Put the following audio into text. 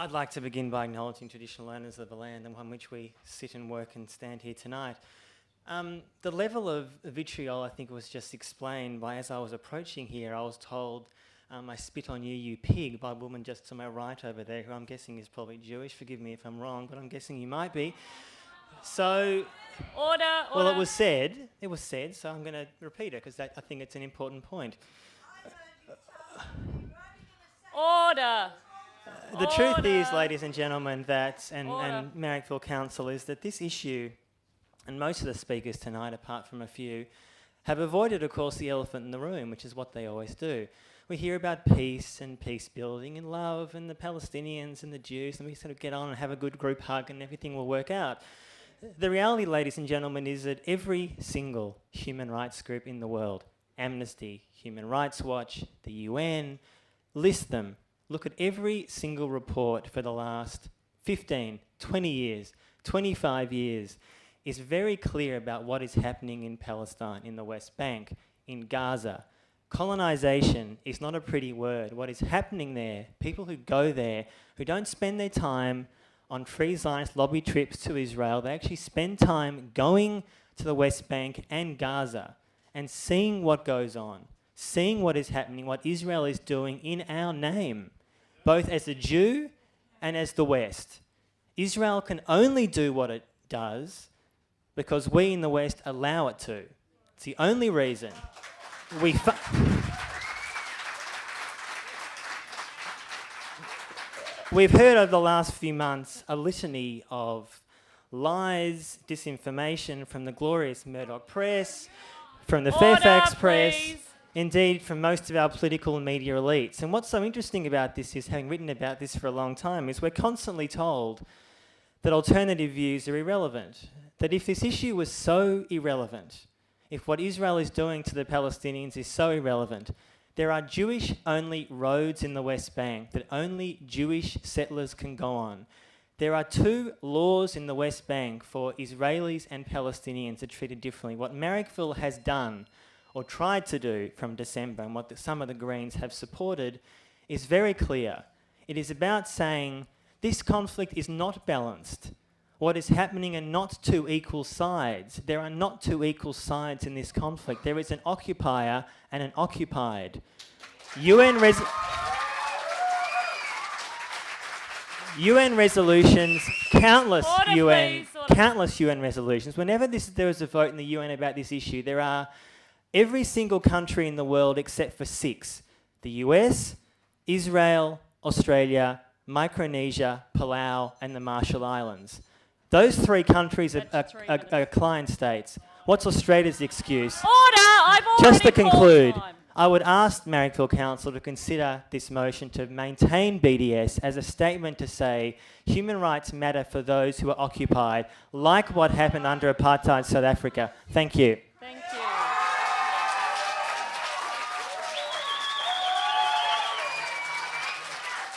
I'd like to begin by acknowledging traditional owners of the land on which we sit and work and stand here tonight. The level of vitriol, I think, was just explained by, as I was approaching here, I was told, I spit on you, you pig, by a woman just to my right over there, who I'm guessing is probably Jewish. Forgive me if I'm wrong, but I'm guessing you might be. So... Order. Well, it was said, so I'm going to repeat it because I think it's an important point. Order. The truth is, ladies and gentlemen, that, and Marrickville Council, is that this issue, and most of the speakers tonight, apart from a few, have avoided, of course, the elephant in the room, which is what they always do. We hear about peace and peace building and love and the Palestinians and the Jews, and we sort of get on and have a good group hug and everything will work out. The reality, ladies and gentlemen, is that every single human rights group in the world, Amnesty, Human Rights Watch, the UN, list them. Look at every single report for the last 15, 20 years, 25 years, is very clear about what is happening in Palestine, in the West Bank, in Gaza. Colonisation is not a pretty word. What is happening there, people who go there, who don't spend their time on Free Zionist lobby trips to Israel, they actually spend time going to the West Bank and Gaza and seeing what goes on, seeing what is happening, what Israel is doing in our name, both as a Jew and as the West. Israel can only do what it does because we in the West allow it to. It's the only reason. We've heard over the last few months a litany of lies, disinformation from the glorious Murdoch press, from the Fairfax press, indeed from most of our political and media elites. And what's so interesting about this is, having written about this for a long time, is we're constantly told that alternative views are irrelevant. That if this issue was so irrelevant, if what Israel is doing to the Palestinians is so irrelevant, there are Jewish-only roads in the West Bank that only Jewish settlers can go on. There are 2 laws in the West Bank for Israelis and Palestinians that are treated differently. What Marrickville has done, or tried to do from December, and what some of the Greens have supported, is very clear. It is about saying this conflict is not balanced. What is happening are not 2 equal sides. There are not 2 equal sides in this conflict. There is an occupier and an occupied. UN resolutions, countless UN resolutions. Whenever there is a vote in the UN about this issue, there are every single country in the world except for 6. The US, Israel, Australia, Micronesia, Palau, and the Marshall Islands. Those 3 countries are client states. What's Australia's excuse? Order! I've already Just to conclude, time. I would ask Marrickville Council to consider this motion to maintain BDS as a statement to say human rights matter for those who are occupied, like what happened under apartheid South Africa. Thank you.